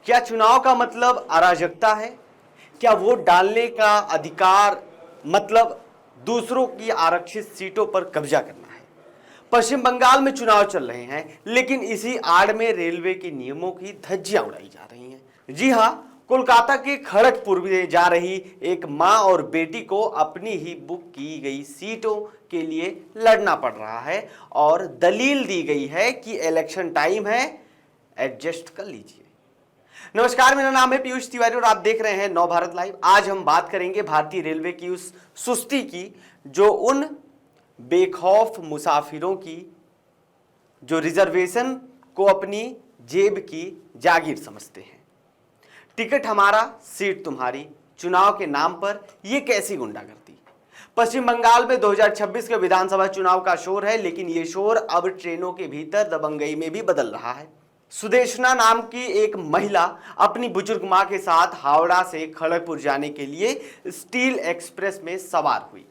क्या चुनाव का मतलब अराजकता है? क्या वोट डालने का अधिकार मतलब दूसरों की आरक्षित सीटों पर कब्जा करना है? पश्चिम बंगाल में चुनाव चल रहे हैं, लेकिन इसी आड़ में रेलवे के नियमों की धज्जियां उड़ाई जा रही हैं। जी हां, कोलकाता के खड़गपुर में जा रही एक मां और बेटी को अपनी ही बुक की गई सीटों के लिए लड़ना पड़ रहा है और दलील दी गई है कि इलेक्शन टाइम है, एडजस्ट कर लीजिए। नमस्कार, मेरा नाम है पीयूष तिवारी और आप देख रहे हैं नव भारत लाइव। आज हम बात करेंगे भारतीय रेलवे की उस सुस्ती की जो उन बेखौफ मुसाफिरों की जो रिजर्वेशन को अपनी जेब की जागीर समझते हैं। टिकट हमारा, सीट तुम्हारी, चुनाव के नाम पर यह कैसी गुंडागर्दी। पश्चिम बंगाल में 2026 के विधानसभा चुनाव का शोर है, लेकिन यह शोर अब ट्रेनों के भीतर दबंगई में भी बदल रहा है। सुदेशना नाम की एक महिला अपनी बुजुर्ग मां के साथ हावड़ा से खड़गपुर जाने के लिए स्टील एक्सप्रेस में सवार हुई।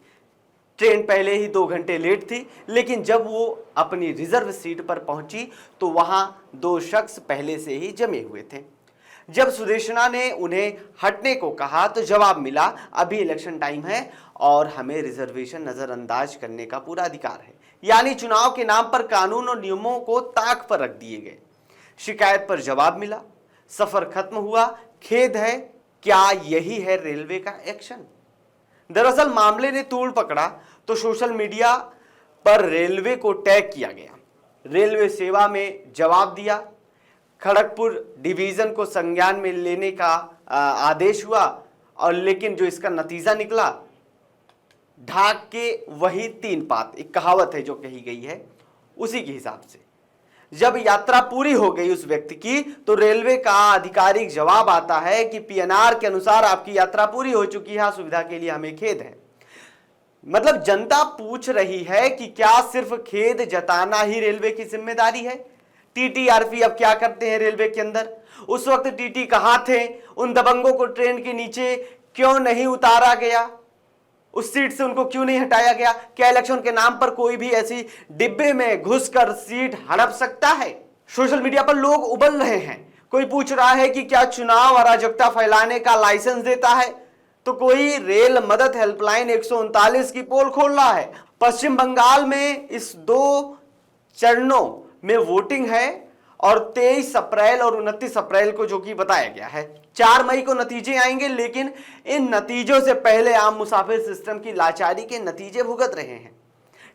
ट्रेन पहले ही 2 घंटे लेट थी, लेकिन जब वो अपनी रिजर्व सीट पर पहुंची तो वहां 2 शख्स पहले से ही जमे हुए थे। जब सुदेशना ने उन्हें हटने को कहा तो जवाब मिला, अभी इलेक्शन टाइम है और हमें रिजर्वेशन नजरअंदाज करने का पूरा अधिकार है। यानी चुनाव के नाम पर कानून और नियमों को ताक पर रख दिए गए। शिकायत पर जवाब मिला, सफर खत्म हुआ, खेद है। क्या यही है रेलवे का एक्शन? दरअसल मामले ने तूल पकड़ा तो सोशल मीडिया पर रेलवे को टैग किया गया, रेलवे सेवा में जवाब दिया, खड़गपुर डिवीजन को संज्ञान में लेने का आदेश हुआ और लेकिन जो इसका नतीजा निकला, ढाक के वही 3 पात, एक कहावत है जो कही गई है, उसी के हिसाब से जब यात्रा पूरी हो गई उस व्यक्ति की तो रेलवे का आधिकारिक जवाब आता है कि पीएनआर के अनुसार आपकी यात्रा पूरी हो चुकी है, सुविधा के लिए हमें खेद है। मतलब जनता पूछ रही है कि क्या सिर्फ खेद जताना ही रेलवे की जिम्मेदारी है? टीटीआरपी अब क्या करते हैं रेलवे के अंदर? उस वक्त टीटी कहां थे? उन दबंगों को ट्रेन के नीचे क्यों नहीं उतारा गया? उस सीट से उनको क्यों नहीं हटाया गया? क्या इलेक्शन के नाम पर कोई भी ऐसी डिब्बे में घुसकर सीट हड़प सकता है? सोशल मीडिया पर लोग उबल रहे हैं। कोई पूछ रहा है कि क्या चुनाव अराजकता फैलाने का लाइसेंस देता है, तो कोई रेल मदद हेल्पलाइन 139 की पोल खोल रहा है। पश्चिम बंगाल में इस 2 चरणों में वोटिंग है और 23 अप्रैल और 29 अप्रैल को जो कि बताया गया है। 4 मई को नतीजे आएंगे, लेकिन इन नतीजों से पहले आम मुसाफिर सिस्टम की लाचारी के नतीजे भुगत रहे हैं।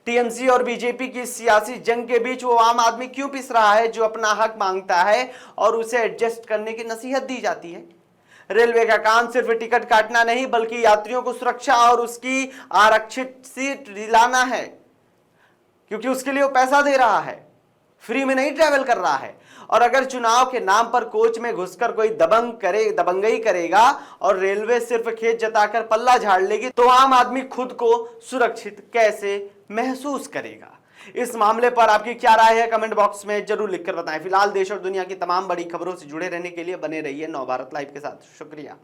टीएमसी और बीजेपी की सियासी जंग के बीच वो आम आदमी क्यों पिस रहा है जो अपना हक मांगता है और उसे एडजस्ट करने की नसीहत दी जाती है? रेलवे का काम सिर्फ टिकट काटना नहीं, बल्कि यात्रियों को सुरक्षा और उसकी आरक्षित सीट दिलाना है, क्योंकि उसके लिए वो पैसा दे रहा है, फ्री में नहीं ट्रैवल कर रहा है। और अगर चुनाव के नाम पर कोच में घुसकर कोई दबंगई करेगा और रेलवे सिर्फ खेत जताकर पल्ला झाड़ लेगी तो आम आदमी खुद को सुरक्षित कैसे महसूस करेगा? इस मामले पर आपकी क्या राय है? कमेंट बॉक्स में जरूर लिखकर बताएं। फिलहाल देश और दुनिया की तमाम बड़ी खबरों से जुड़े रहने के लिए बने रहिए नव भारत लाइव के साथ। शुक्रिया।